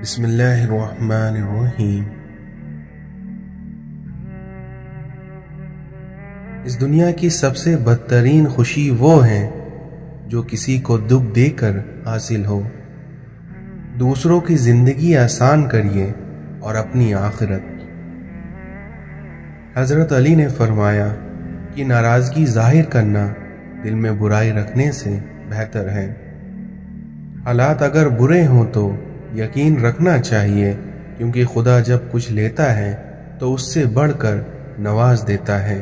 بسم اللہ الرحمن الرحیم۔ اس دنیا کی سب سے بدترین خوشی وہ ہے جو کسی کو دکھ دے کر حاصل ہو۔ دوسروں کی زندگی آسان کریے اور اپنی آخرت۔ حضرت علی نے فرمایا کہ ناراضگی ظاہر کرنا دل میں برائی رکھنے سے بہتر ہے۔ حالات اگر برے ہوں تو یقین رکھنا چاہیے، کیونکہ خدا جب کچھ لیتا ہے تو اس سے بڑھ کر نواز دیتا ہے۔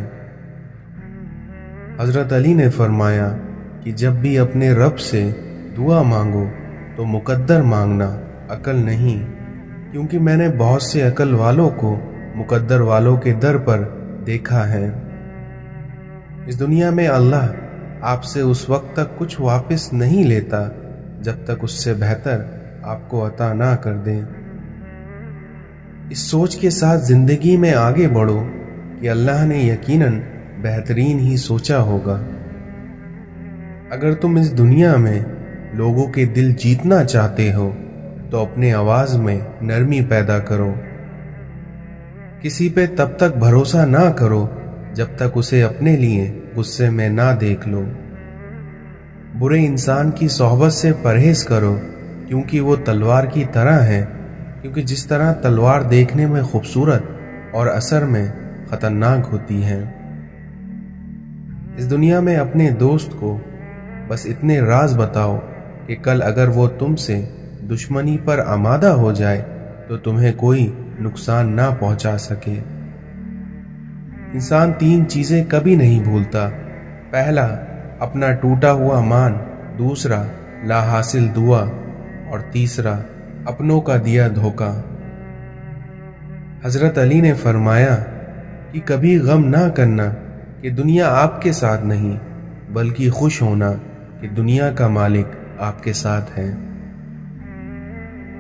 حضرت علی نے فرمایا کہ جب بھی اپنے رب سے دعا مانگو تو مقدر مانگنا، عقل نہیں، کیونکہ میں نے بہت سے عقل والوں کو مقدر والوں کے در پر دیکھا ہے۔ اس دنیا میں اللہ آپ سے اس وقت تک کچھ واپس نہیں لیتا جب تک اس سے بہتر آپ کو عطا نہ کر دے۔ اس سوچ کے ساتھ زندگی میں آگے بڑھو کہ اللہ نے یقیناً بہترین ہی سوچا ہوگا۔ اگر تم اس دنیا میں لوگوں کے دل جیتنا چاہتے ہو تو اپنے آواز میں نرمی پیدا کرو۔ کسی پہ تب تک بھروسہ نہ کرو جب تک اسے اپنے لیے غصے میں نہ دیکھ لو۔ برے انسان کی صحبت سے پرہیز کرو، کیونکہ وہ تلوار کی طرح ہے، کیونکہ جس طرح تلوار دیکھنے میں خوبصورت اور اثر میں خطرناک ہوتی ہے۔ اس دنیا میں اپنے دوست کو بس اتنے راز بتاؤ کہ کل اگر وہ تم سے دشمنی پر آمادہ ہو جائے تو تمہیں کوئی نقصان نہ پہنچا سکے۔ انسان 3 چیزیں کبھی نہیں بھولتا۔ پہلا، اپنا ٹوٹا ہوا مان، دوسرا لا حاصل دعا، اور تیسرا اپنوں کا دیا دھوکہ۔ حضرت علی نے فرمایا کہ کبھی غم نہ کرنا کہ دنیا آپ کے ساتھ نہیں، بلکہ خوش ہونا کہ دنیا کا مالک آپ کے ساتھ ہے۔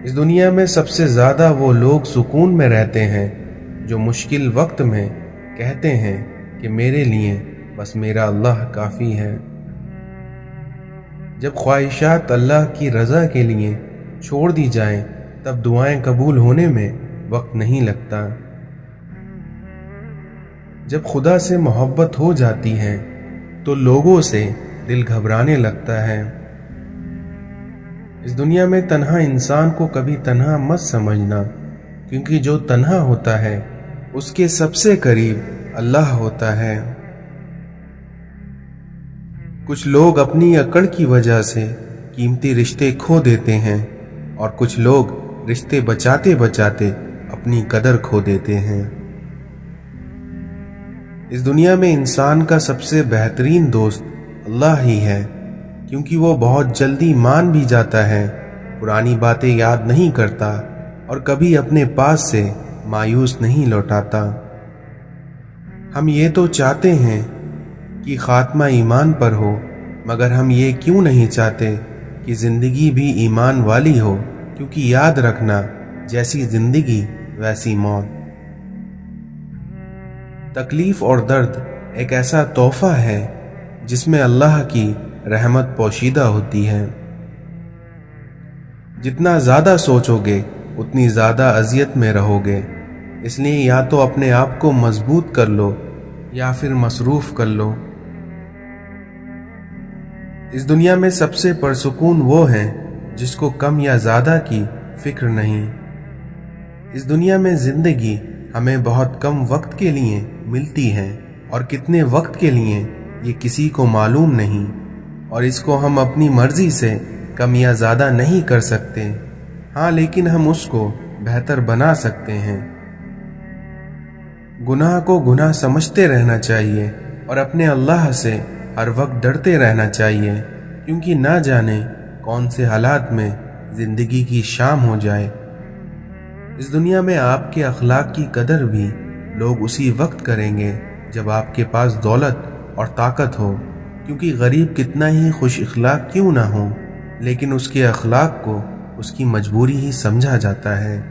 اس دنیا میں سب سے زیادہ وہ لوگ سکون میں رہتے ہیں جو مشکل وقت میں کہتے ہیں کہ میرے لیے بس میرا اللہ کافی ہے۔ جب خواہشات اللہ کی رضا کے لیے چھوڑ دی جائیں تب دعائیں قبول ہونے میں وقت نہیں لگتا۔ جب خدا سے محبت ہو جاتی ہے تو لوگوں سے دل گھبرانے لگتا ہے۔ اس دنیا میں تنہا انسان کو کبھی تنہا مت سمجھنا، کیونکہ جو تنہا ہوتا ہے اس کے سب سے قریب اللہ ہوتا ہے۔ کچھ لوگ اپنی اکڑ کی وجہ سے قیمتی رشتے کھو دیتے ہیں، اور کچھ لوگ رشتے بچاتے بچاتے اپنی قدر کھو دیتے ہیں۔ اس دنیا میں انسان کا سب سے بہترین دوست اللہ ہی ہے، کیونکہ وہ بہت جلدی مان بھی جاتا ہے، پرانی باتیں یاد نہیں کرتا، اور کبھی اپنے پاس سے مایوس نہیں لوٹاتا۔ ہم یہ تو چاہتے ہیں کہ خاتمہ ایمان پر ہو، مگر ہم یہ کیوں نہیں چاہتے کہ زندگی بھی ایمان والی ہو، کیونکہ یاد رکھنا جیسی زندگی ویسی موت۔ تکلیف اور درد ایک ایسا تحفہ ہے جس میں اللہ کی رحمت پوشیدہ ہوتی ہے۔ جتنا زیادہ سوچو گے اتنی زیادہ اذیت میں رہو گے، اس لیے یا تو اپنے آپ کو مضبوط کر لو یا پھر مصروف کر لو۔ اس دنیا میں سب سے پرسکون وہ ہیں جس کو کم یا زیادہ کی فکر نہیں۔ اس دنیا میں زندگی ہمیں بہت کم وقت کے لیے ملتی ہے، اور کتنے وقت کے لیے یہ کسی کو معلوم نہیں، اور اس کو ہم اپنی مرضی سے کم یا زیادہ نہیں کر سکتے۔ ہاں، لیکن ہم اس کو بہتر بنا سکتے ہیں۔ گناہ کو گناہ سمجھتے رہنا چاہیے اور اپنے اللہ سے ہر وقت ڈرتے رہنا چاہیے، کیونکہ نہ جانے کون سے حالات میں زندگی کی شام ہو جائے۔ اس دنیا میں آپ کے اخلاق کی قدر بھی لوگ اسی وقت کریں گے جب آپ کے پاس دولت اور طاقت ہو، کیونکہ غریب کتنا ہی خوش اخلاق کیوں نہ ہو، لیکن اس کے اخلاق کو اس کی مجبوری ہی سمجھا جاتا ہے۔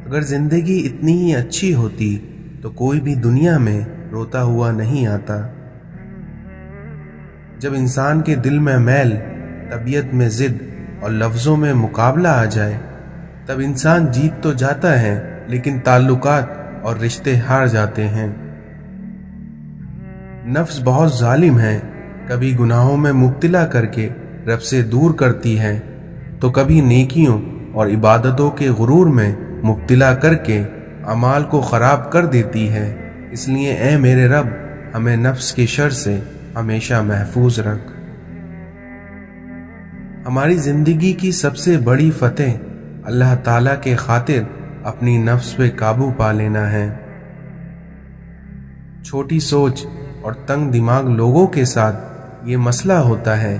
اگر زندگی اتنی ہی اچھی ہوتی تو کوئی بھی دنیا میں روتا ہوا نہیں آتا۔ جب انسان کے دل میں میل، طبیعت میں ضد और लफ्ज़ों में मुकाबला आ जाए, तब इंसान जीत तो जाता है लेकिन ताल्लुकात और रिश्ते हार जाते हैं। नफ्स बहुत जालिम है, कभी गुनाहों में मुब्तला करके रब से दूर करती है, तो कभी नेकियों और इबादतों के गुरूर में मुब्तला करके अमाल को ख़राब कर देती है। इसलिए ए मेरे रब, हमें नफ्स के शर से हमेशा महफूज रख। हमारी ज़िंदगी की सबसे बड़ी फतेह अल्लाह ताला के खातिर अपनी नफ्स पे काबू पा लेना है। छोटी सोच और तंग दिमाग लोगों के साथ ये मसला होता है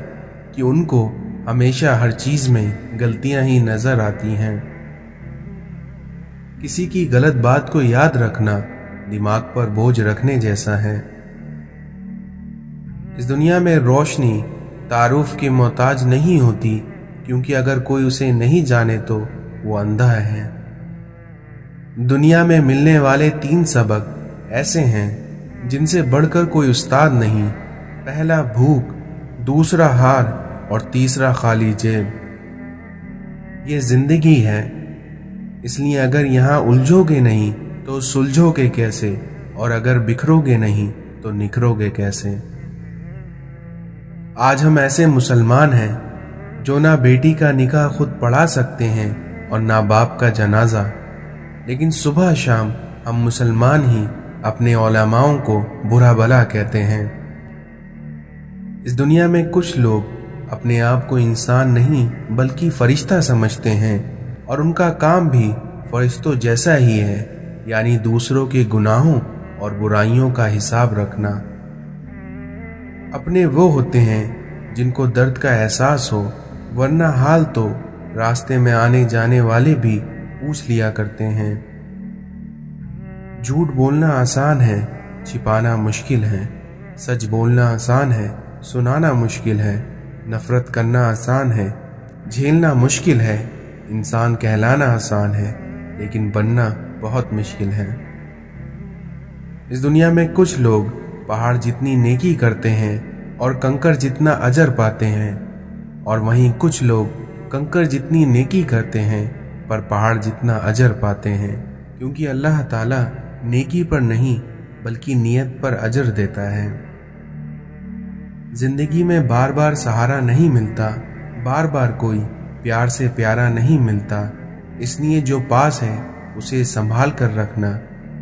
कि उनको हमेशा हर चीज़ में गलतियां ही नज़र आती हैं। किसी की गलत बात को याद रखना दिमाग पर बोझ रखने जैसा है। इस दुनिया में रोशनी तारुफ की मोहताज नहीं होती, क्योंकि अगर कोई उसे नहीं जाने तो वो अंधा है। दुनिया में मिलने वाले 3 सबक ऐसे हैं जिनसे बढ़कर कोई उस्ताद नहीं। पहला भूख, दूसरा हार और तीसरा खाली जेब। ये जिंदगी है, इसलिए अगर यहाँ उलझोगे नहीं तो सुलझोगे कैसे, और अगर बिखरोगे नहीं तो निखरोगे कैसे। आज हम ऐसे मुसलमान हैं जो ना बेटी का निकाह खुद पढ़ा सकते हैं और ना बाप का जनाजा, लेकिन सुबह शाम हम मुसलमान ही अपने उलमाओं को बुरा भला कहते हैं। इस दुनिया में कुछ लोग अपने आप को इंसान नहीं बल्कि फरिश्ता समझते हैं, और उनका काम भी फरिश्तों जैसा ही है, यानी दूसरों के गुनाहों और बुराइयों का हिसाब रखना। अपने वो होते हैं जिनको दर्द का एहसास हो, वरना हाल तो रास्ते में आने जाने वाले भी पूछ लिया करते हैं। झूठ बोलना आसान है, छिपाना मुश्किल है। सच बोलना आसान है, सुनाना मुश्किल है। नफरत करना आसान है, झेलना मुश्किल है। इंसान कहलाना आसान है, लेकिन बनना बहुत मुश्किल है। इस दुनिया में कुछ लोग पहाड़ जितनी नेकी करते हैं और कंकर जितना अजर पाते हैं, और वहीं कुछ लोग कंकर जितनी नेकी करते हैं पर पहाड़ जितना अजर पाते हैं, क्योंकि अल्लाह ताला नेकी पर नहीं बल्कि नियत पर अजर देता है। जिंदगी में बार बार सहारा नहीं मिलता, बार बार कोई प्यार से प्यारा नहीं मिलता। इसलिए जो पास है उसे संभाल कर रखना,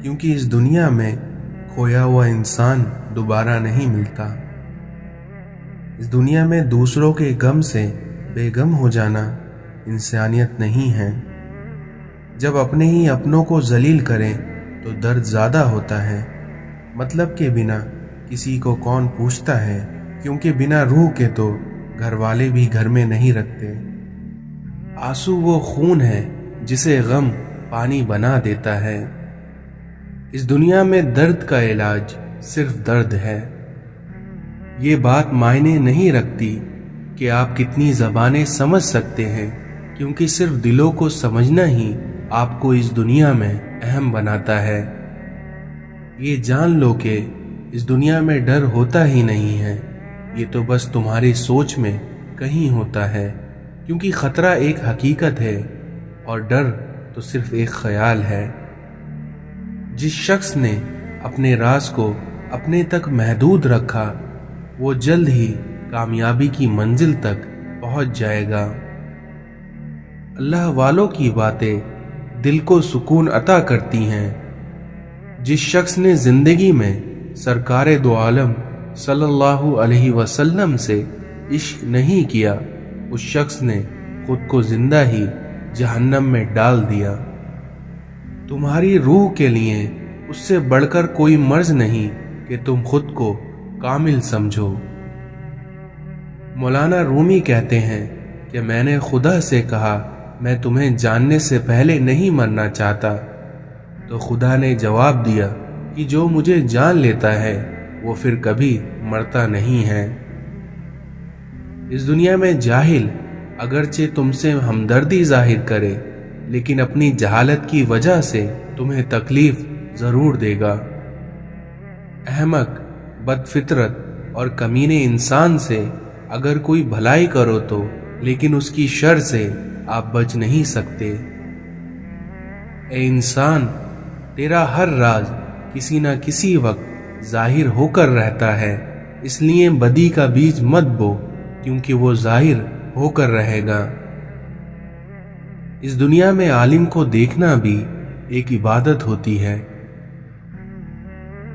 क्योंकि इस दुनिया में खोया हुआ इंसान दोबारा नहीं मिलता। इस दुनिया में दूसरों के गम से बेगम हो जाना इंसानियत नहीं है। जब अपने ही अपनों को जलील करें तो दर्द ज्यादा होता है। मतलब के बिना किसी को कौन पूछता है, क्योंकि बिना रूह के तो घर वाले भी घर में नहीं रखते। आंसू वो खून है जिसे गम पानी बना देता है। इस दुनिया में दर्द का इलाज सिर्फ दर्द है। ये बात मायने नहीं रखती कि आप कितनी ज़बानें समझ सकते हैं, क्योंकि सिर्फ दिलों को समझना ही आपको इस दुनिया में अहम बनाता है। ये जान लो कि इस दुनिया में डर होता ही नहीं है, ये तो बस तुम्हारी सोच में कहीं होता है, क्योंकि खतरा एक हकीकत है और डर तो सिर्फ एक ख्याल है। जिस शख्स ने अपने राज को अपने तक महदूद रखा, वो जल्द ही कामयाबी की मंजिल तक पहुंच जाएगा। अल्लाह वालों की बातें दिल को सुकून अता करती हैं। जिस शख्स ने जिंदगी में सरकारे दो आलम सल्लल्लाहु अलैहि वसल्लम से इश्क नहीं किया, उस शख्स ने खुद को जिंदा ही जहन्नम में डाल दिया। तुम्हारी रूह के लिए उससे बढ़कर कोई मर्ज नहीं कि तुम खुद को कामिल समझो। मौलाना रूमी कहते हैं कि मैंने खुदा से कहा, मैं तुम्हें जानने से पहले नहीं मरना चाहता, तो खुदा ने जवाब दिया कि जो मुझे जान लेता है वो फिर कभी मरता नहीं है। इस दुनिया में जाहिल अगरचे तुमसे हमदर्दी जाहिर करे, लेकिन अपनी जहालत की वजह से तुम्हें तकलीफ जरूर देगा। अहमक, बदफितरत और कमीने इंसान से अगर कोई भलाई करो तो लेकिन उसकी शर से आप बच नहीं सकते। ए इंसान, तेरा हर राज किसी न किसी वक्त जाहिर होकर रहता है, इसलिए बदी का बीज मत बो, क्योंकि वो जाहिर होकर रहेगा। इस दुनिया में आलिम को देखना भी एक इबादत होती है।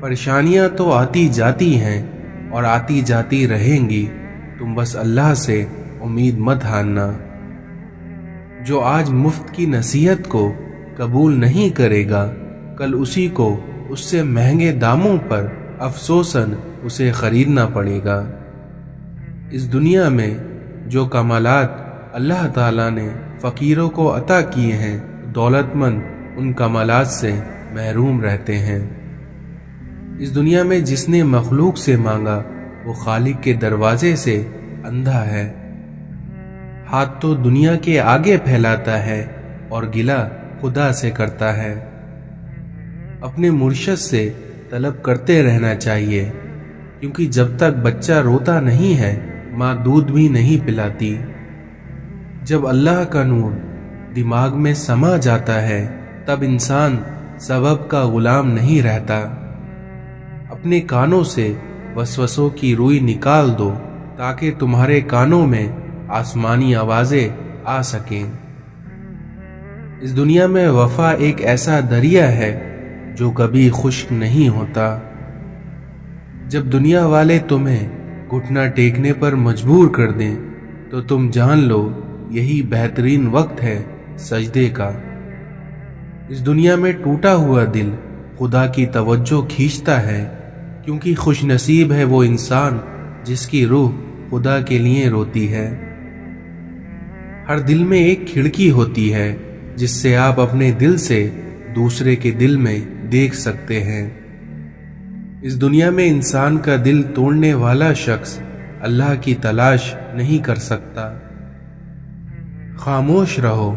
परेशानियां तो आती जाती हैं और आती जाती रहेंगी, तुम बस अल्लाह से उम्मीद मत हारना। जो आज मुफ्त की नसीहत को कबूल नहीं करेगा, कल उसी को उससे महंगे दामों पर अफसोसन उसे खरीदना पड़ेगा। इस दुनिया में जो कमालात अल्लाह ताला ने फ़कीरों को अता किए हैं, दौलतमंद उन कमालात से महरूम रहते हैं। इस दुनिया में जिसने मखलूक से मांगा, वो खालिक के दरवाजे से अंधा है। हाथ तो दुनिया के आगे फैलाता है और गिला खुदा से करता है। अपने मुर्शद से तलब करते रहना चाहिए, क्योंकि जब तक बच्चा रोता नहीं है, माँ दूध भी नहीं पिलाती। जब अल्लाह का नूर दिमाग में समा जाता है, तब इंसान सबब का गुलाम नहीं रहता। अपने कानों से वसवसों की रुई निकाल दो, ताकि तुम्हारे कानों में आसमानी आवाजें आ सकें। इस दुनिया में वफा एक ऐसा दरिया है जो कभी खुश्क नहीं होता। जब दुनिया वाले तुम्हें घुटना टेकने पर मजबूर कर दें, तो तुम जान लो यही बेहतरीन वक्त है सजदे का। इस दुनिया में टूटा हुआ दिल खुदा की तवज्जो खींचता है, क्योंकि खुशनसीब है वो इंसान जिसकी रूह खुदा के लिए रोती है। हर दिल में एक खिड़की होती है, जिससे आप अपने दिल से दूसरे के दिल में देख सकते हैं। इस दुनिया में इंसान का दिल तोड़ने वाला शख्स अल्लाह की तलाश नहीं कर सकता। खामोश रहो,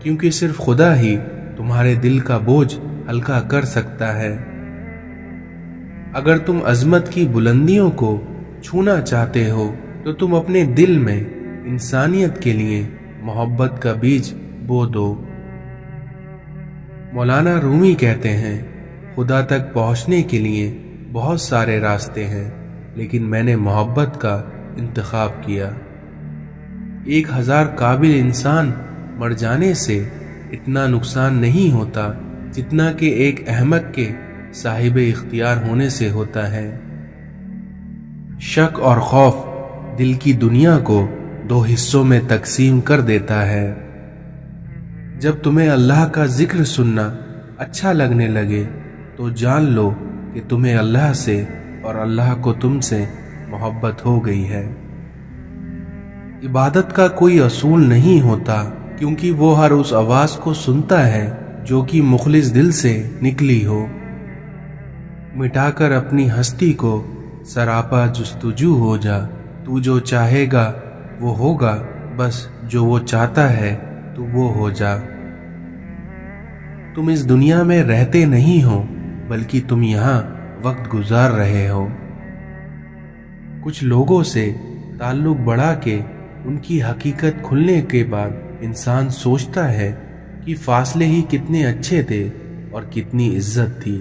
क्योंकि सिर्फ खुदा ही तुम्हारे दिल का बोझ हल्का कर सकता है। अगर तुम अजमत की बुलंदियों को छूना चाहते हो, तो तुम अपने दिल में इंसानियत के लिए मोहब्बत का बीज बो दो। मौलाना रूमी कहते हैं, खुदा तक पहुंचने के लिए बहुत सारे रास्ते हैं, लेकिन मैंने मोहब्बत का इंतखाब किया। 1000 काबिल इंसान मर जाने से इतना नुकसान नहीं होता, जितना कि एक अहमक के साहिब इख्तियार होने से होता है। शक और खौफ दिल की दुनिया को 2 हिस्सों में तकसीम कर देता है। जब तुम्हें अल्लाह का जिक्र सुनना अच्छा लगने लगे, तो जान लो कि तुम्हें अल्लाह से और अल्लाह को तुमसे मोहब्बत हो गई है। इबादत का कोई असूल नहीं होता, क्योंकि वो हर उस आवाज को सुनता है जो कि मुखलिस दिल से निकली हो। मिटाकर अपनी हस्ती को सरापा जुस्तजू हो जा, तू जो चाहेगा वो होगा, बस जो वो चाहता है तू वो हो जा। तुम इस दुनिया में रहते नहीं हो, बल्कि तुम यहाँ वक्त गुजार रहे हो। कुछ लोगों से ताल्लुक बढ़ा के उनकी हकीकत खुलने के बाद इंसान सोचता है कि फासले ही कितने अच्छे थे और कितनी इज्जत थी।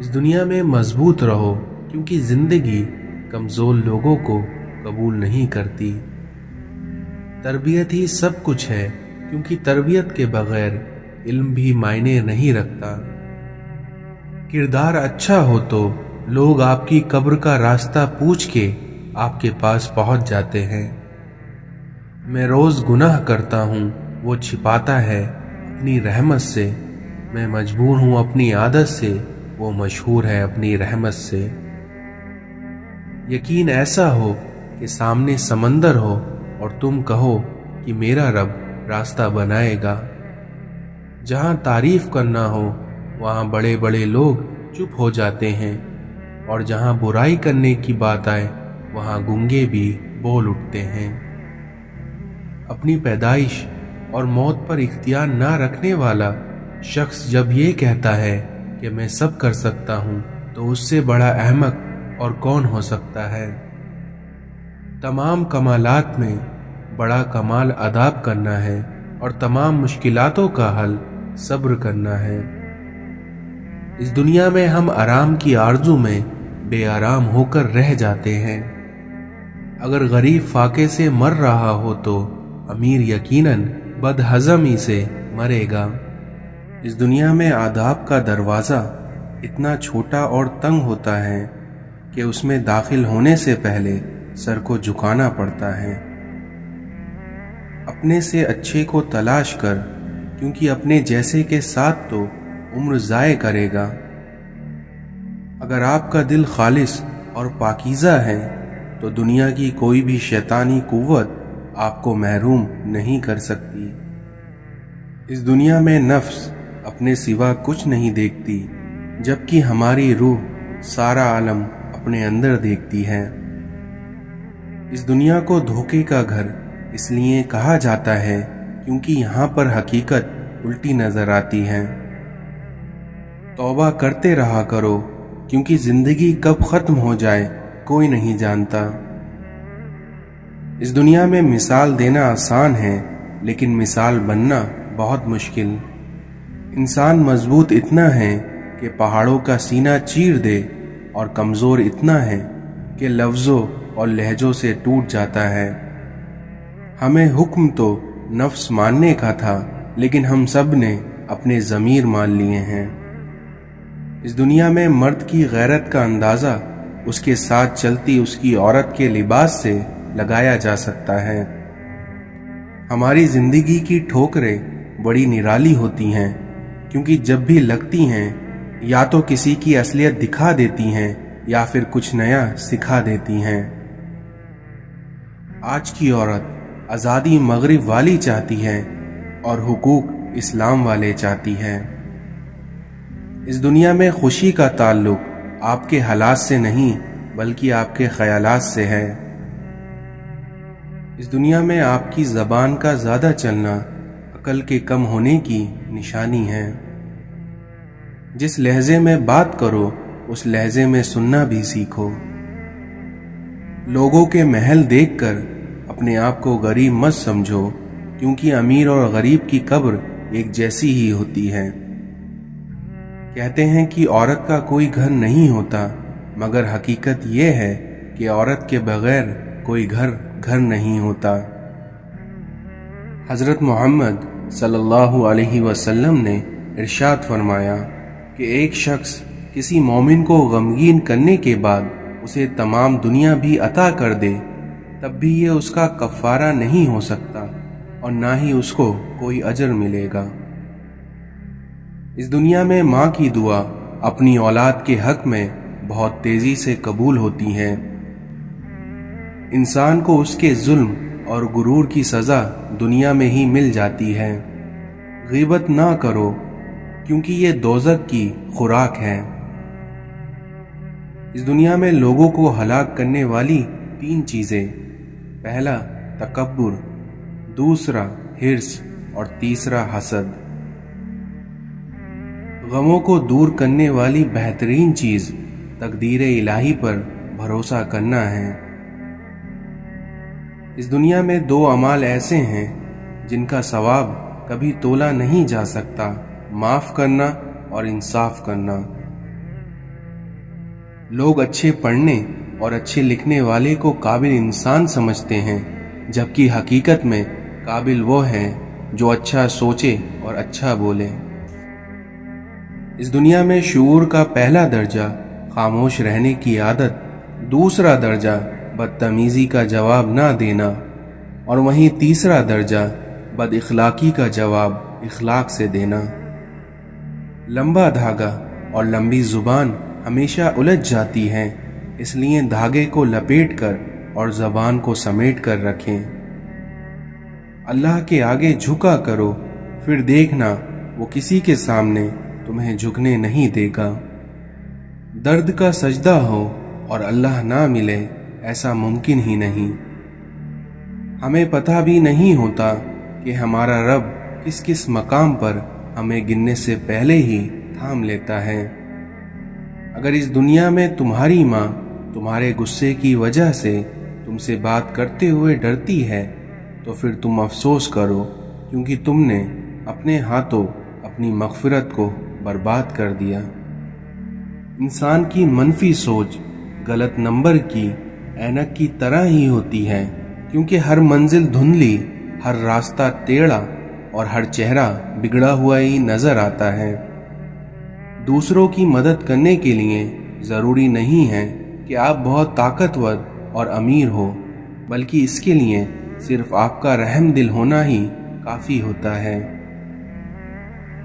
इस दुनिया में मजबूत रहो, क्योंकि जिंदगी कमजोर लोगों को कबूल नहीं करती। तरबियत ही सब कुछ है, क्योंकि तरबियत के बगैर इल्म भी मायने नहीं रखता। किरदार अच्छा हो तो लोग आपकी कब्र का रास्ता पूछ के आपके पास पहुंच जाते हैं। मैं रोज गुनाह करता हूँ, वो छिपाता है अपनी रहमत से। मैं मजबूर हूँ अपनी आदत से, वो मशहूर है अपनी रहमत से। यकीन ऐसा हो कि सामने समंदर हो और तुम कहो कि मेरा रब रास्ता बनाएगा। जहाँ तारीफ करना हो वहाँ बड़े बड़े लोग चुप हो जाते हैं, और जहाँ बुराई करने की बात आए वहाँ गूंगे भी बोल उठते हैं। अपनी पैदाइश और मौत पर इख्तियार ना रखने वाला शख्स जब ये कहता है कि मैं सब कर सकता हूँ, तो उससे बड़ा अहमक और कौन हो सकता है। तमाम कमालात में बड़ा कमाल अदाब करना है और तमाम मुश्किलातों का हल सब्र करना है। इस दुनिया में हम आराम की आरजू में बेआराम होकर रह जाते हैं। अगर गरीब फाके से मर रहा हो तो अमीर यकीनन बदहज़मी से मरेगा। इस दुनिया में आदाब का दरवाज़ा इतना छोटा और तंग होता है कि उसमें दाखिल होने से पहले सर को झुकाना पड़ता है। अपने से अच्छे को तलाश कर, क्योंकि अपने जैसे के साथ तो उम्र ज़ाय करेगा। अगर आपका दिल खालिस और पाकीज़ा है तो दुनिया की कोई भी शैतानी कुव्वत आपको महरूम नहीं कर सकती। इस दुनिया में नफ्स अपने सिवा कुछ नहीं देखती, जबकि हमारी रूह सारा आलम अपने अंदर देखती है। इस दुनिया को धोखे का घर इसलिए कहा जाता है क्योंकि यहाँ पर हकीकत उल्टी नजर आती है। तौबा करते रहा करो, क्योंकि जिंदगी कब खत्म हो जाए कोई नहीं जानता। इस दुनिया में मिसाल देना आसान है, लेकिन मिसाल बनना बहुत मुश्किल। इंसान मजबूत इतना है कि पहाड़ों का सीना चीर दे और कमज़ोर इतना है कि लफ्ज़ों और लहजों से टूट जाता है। हमें हुक्म तो नफ्स मानने का था, लेकिन हम सब ने अपने ज़मीर मान लिए हैं। इस दुनिया में मर्द की गैरत का अंदाज़ा उसके साथ चलती उसकी औरत के लिबास से लगाया जा सकता है। हमारी ज़िंदगी की ठोकरें बड़ी निराली होती हैं, क्योंकि जब भी लगती हैं या तो किसी की असलियत दिखा देती हैं या फिर कुछ नया सिखा देती हैं। आज की औरत आज़ादी मगरिब वाली चाहती है और हुकूक इस्लाम वाले चाहती है। इस दुनिया में खुशी का ताल्लुक आपके हालात से नहीं बल्कि आपके ख्यालात से है। इस दुनिया में आपकी ज़बान का ज़्यादा चलना अकल के कम होने की निशानी है। जिस लहजे में बात करो उस लहजे में सुनना भी सीखो। लोगों के महल देखकर अपने आप को गरीब मत समझो, क्योंकि अमीर और गरीब की कब्र एक जैसी ही होती है। कहते हैं कि औरत का कोई घर नहीं होता, मगर हकीकत यह है कि औरत के बगैर कोई घर नहीं होता। हज़रत मोहम्मद सल्लल्लाहु अलैहि वसल्लम ने इरशाद फरमाया कि एक शख्स किसी मोमिन को गमगीन करने के बाद उसे तमाम दुनिया भी अता कर दे, तब भी ये उसका कफ़ारा नहीं हो सकता और ना ही उसको कोई अजर मिलेगा। इस दुनिया में माँ की दुआ अपनी औलाद के हक में बहुत तेजी से कबूल होती है। इंसान को उसके जुल्म और गुरूर की सज़ा दुनिया में ही मिल जाती है। गीबत ना करो, क्योंकि ये दोज़ख की खुराक है। इस दुनिया में लोगों को हलाक करने वाली 3 चीज़ें, पहला तकब्बुर, दूसरा हिर्स और तीसरा हसद। गमों को दूर करने वाली बेहतरीन चीज़ तकदीर इलाही पर भरोसा करना है। इस दुनिया में 2 अमाल ऐसे हैं जिनका सवाब कभी तोला नहीं जा सकता, माफ़ करना और इंसाफ करना। लोग अच्छे पढ़ने और अच्छे लिखने वाले को काबिल इंसान समझते हैं, जबकि हकीकत में काबिल वो है जो अच्छा सोचे और अच्छा बोले। इस दुनिया में शऊर का पहला दर्जा खामोश रहने की आदत, दूसरा दर्जा बदतमीज़ी का जवाब ना देना और वहीं तीसरा दर्जा बदइखलाकी का जवाब इखलाक से देना। लंबा धागा और लंबी ज़ुबान हमेशा उलझ जाती हैं, इसलिए धागे को लपेट कर और ज़बान को समेट कर रखें। अल्लाह के आगे झुका करो, फिर देखना वो किसी के सामने तुम्हें झुकने नहीं देगा। दर्द का सजदा हो और अल्लाह ना मिले, ऐसा मुमकिन ही नहीं। हमें पता भी नहीं होता कि हमारा रब किस किस मकाम पर हमें गिनने से पहले ही थाम लेता है। अगर इस दुनिया में तुम्हारी माँ तुम्हारे गुस्से की वजह से तुमसे बात करते हुए डरती है, तो फिर तुम अफसोस करो, क्योंकि तुमने अपने हाथों अपनी मग़फ़िरत को बर्बाद कर दिया। इंसान की मनफी सोच गलत नंबर की ऐनक की तरह ही होती है, क्योंकि हर मंजिल धुंधली, हर रास्ता टेढ़ा और हर चेहरा बिगड़ा हुआ ही नजर आता है। दूसरों की मदद करने के लिए ज़रूरी नहीं है कि आप बहुत ताकतवर और अमीर हो, बल्कि इसके लिए सिर्फ आपका रहम दिल होना ही काफ़ी होता है।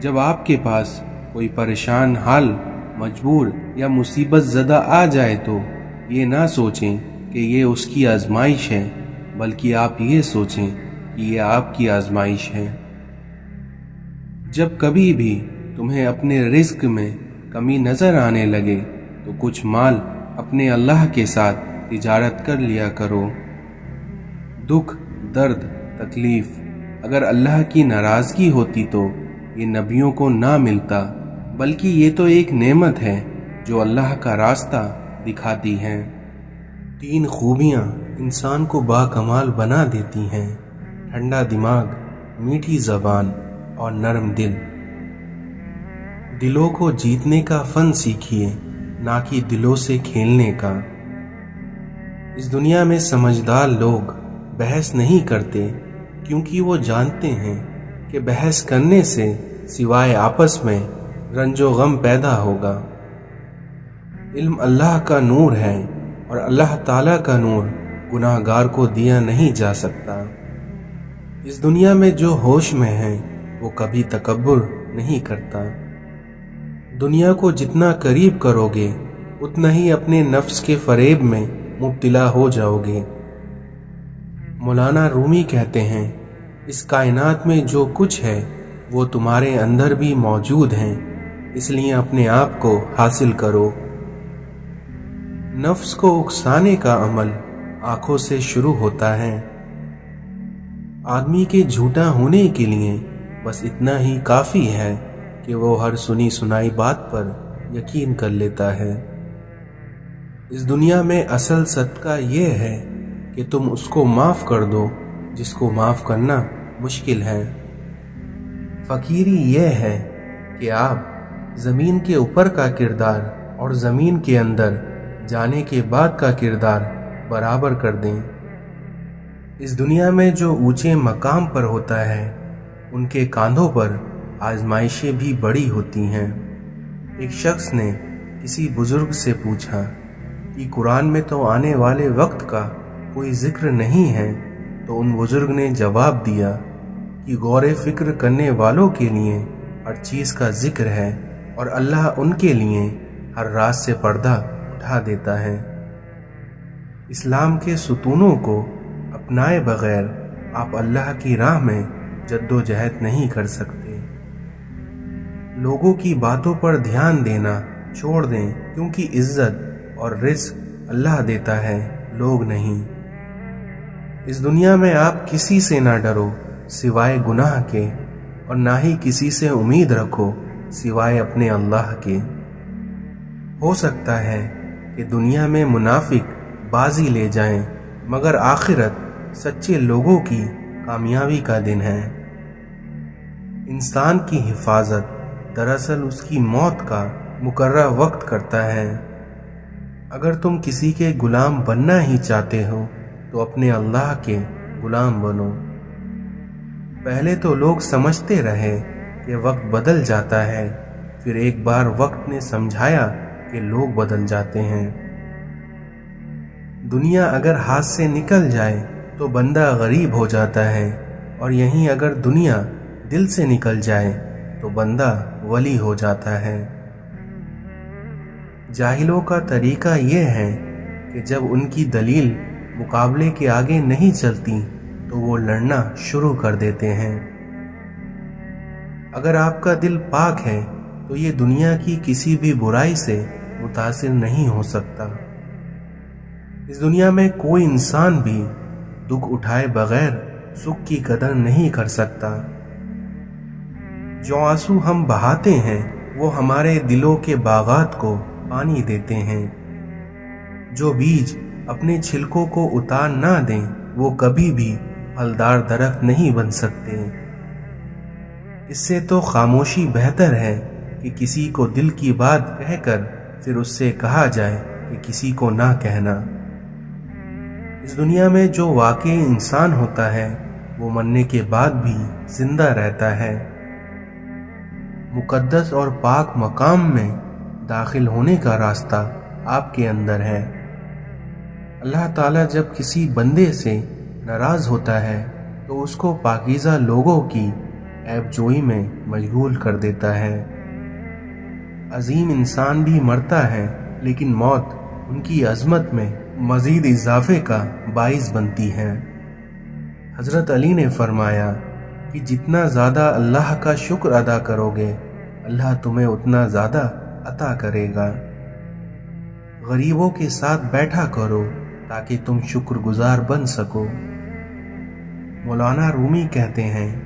जब आपके पास कोई परेशान हाल, मजबूर या मुसीबत ज़दा आ जाए तो ये ना सोचें कि ये उसकी आजमाइश है, बल्कि आप ये सोचें कि ये आपकी आजमाइश है। जब कभी भी तुम्हें अपने रिस्क में कमी नज़र आने लगे तो कुछ माल अपने अल्लाह के साथ तिजारत कर लिया करो। दुख, दर्द, तकलीफ अगर अल्लाह की नाराज़गी होती तो ये नबियों को ना मिलता, बल्कि ये तो एक नेमत है जो अल्लाह का रास्ता दिखाती है। 3 खूबियाँ इंसान को बाकमाल बना देती हैं: ठंडा दिमाग, मीठी ज़बान और नरम दिल। दिलों को जीतने का फन सीखिए, ना कि दिलों से खेलने का। इस दुनिया में समझदार लोग बहस नहीं करते, क्योंकि वो जानते हैं कि बहस करने से सिवाय आपस में रंजो गम पैदा होगा। इल्म अल्लाह का नूर है और अल्लाह ताला का नूर गुनाहगार को दिया नहीं जा सकता। इस दुनिया में जो होश में है वो कभी तकब्बुर नहीं करता। दुनिया को जितना करीब करोगे उतना ही अपने नफ्स के फरेब में मुब्तला हो जाओगे। मौलाना रूमी कहते हैं, इस कायनात में जो कुछ है वो तुम्हारे अंदर भी मौजूद है, इसलिए अपने आप को हासिल करो। नफ्स को उकसाने का अमल आंखों से शुरू होता है। आदमी के झूठा होने के लिए बस इतना ही काफ़ी है कि वो हर सुनी सुनाई बात पर यकीन कर लेता है। इस दुनिया में असल सदका ये है कि तुम उसको माफ़ कर दो जिसको माफ़ करना मुश्किल है। फ़कीरी ये है कि आप ज़मीन के ऊपर का किरदार और ज़मीन के अंदर जाने के बाद का किरदार बराबर कर दें। इस दुनिया में जो ऊंचे मकाम पर होता है उनके कांधों पर आजमाइशें भी बड़ी होती हैं। एक शख्स ने किसी बुजुर्ग से पूछा कि कुरान में तो आने वाले वक्त का कोई जिक्र नहीं है, तो उन बुजुर्ग ने जवाब दिया कि गौर फिक्र करने वालों के लिए हर चीज़ का जिक्र है और अल्लाह उनके लिए हर रात से पर्दा उठा देता है। इस्लाम के सुतूनों को अपनाए बगैर आप अल्लाह की राह में जद्दोजहद नहीं कर सकते। लोगों की बातों पर ध्यान देना छोड़ दें, क्योंकि इज्जत और रिज़्क अल्लाह देता है, लोग नहीं। इस दुनिया में आप किसी से ना डरो सिवाय गुनाह के, और ना ही किसी से उम्मीद रखो सिवाय अपने अल्लाह के। हो सकता है कि दुनिया में मुनाफिक बाजी ले जाएं, मगर आखिरत सच्चे लोगों की कामयाबी का दिन है। इंसान की हिफाजत दरअसल उसकी मौत का मुकर्रर वक्त करता है। अगर तुम किसी के गुलाम बनना ही चाहते हो तो अपने अल्लाह के गुलाम बनो। पहले तो लोग समझते रहे कि वक्त बदल जाता है, फिर एक बार वक्त ने समझाया कि लोग बदल जाते हैं। दुनिया अगर हाथ से निकल जाए तो बंदा गरीब हो जाता है, और यहीं अगर दुनिया दिल से निकल जाए तो बंदा वली हो जाता है। जाहिलों का तरीका यह है कि जब उनकी दलील मुकाबले के आगे नहीं चलती तो वो लड़ना शुरू कर देते हैं। अगर आपका दिल पाक है तो ये दुनिया की किसी भी बुराई से मुतासिर नहीं हो सकता। इस दुनिया में कोई इंसान भी दुख उठाए बगैर सुख की कदर नहीं कर सकता। जो आंसू हम बहाते हैं वो हमारे दिलों के बागात को पानी देते हैं। जो बीज अपने छिलकों को उतार ना दें वो कभी भी پھلدار درخت نہیں بن سکتے۔ اس سے تو خاموشی بہتر ہے کہ کسی کو دل کی بات کہہ کر پھر اس سے کہا جائے کہ کسی کو نہ کہنا۔ اس دنیا میں جو واقعی انسان ہوتا ہے وہ مرنے کے بعد بھی زندہ رہتا ہے۔ مقدس اور پاک مقام میں داخل ہونے کا راستہ آپ کے اندر ہے۔ اللہ تعالیٰ جب کسی بندے سے ناراض ہوتا ہے تو اس کو پاکیزہ لوگوں کی عیب جوئی میں مشغول کر دیتا ہے۔ عظیم انسان بھی مرتا ہے لیکن موت ان کی عظمت میں مزید اضافے کا باعث بنتی ہے۔ حضرت علی نے فرمایا کہ جتنا زیادہ اللہ کا شکر ادا کرو گے اللہ تمہیں اتنا زیادہ عطا کرے گا۔ غریبوں کے ساتھ بیٹھا کرو تاکہ تم شکر گزار بن سکو۔ مولانا رومی کہتے ہیں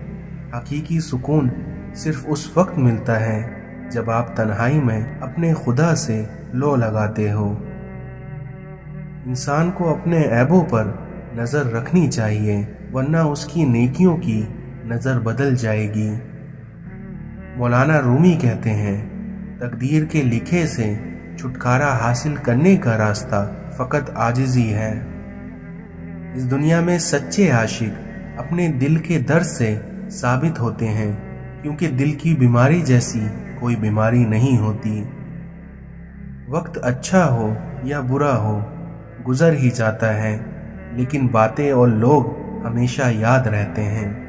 حقیقی سکون صرف اس وقت ملتا ہے جب آپ تنہائی میں اپنے خدا سے لو لگاتے ہو۔ انسان کو اپنے عیبوں پر نظر رکھنی چاہیے ورنہ اس کی نیکیوں کی نظر بدل جائے گی۔ مولانا رومی کہتے ہیں تقدیر کے لکھے سے چھٹکارا حاصل کرنے کا راستہ فقط عاجزی ہے۔ اس دنیا میں سچے عاشق اپنے دل کے درد سے ثابت ہوتے ہیں کیونکہ دل کی بیماری جیسی کوئی بیماری نہیں ہوتی۔ وقت اچھا ہو یا برا ہو گزر ہی جاتا ہے لیکن باتیں اور لوگ ہمیشہ یاد رہتے ہیں۔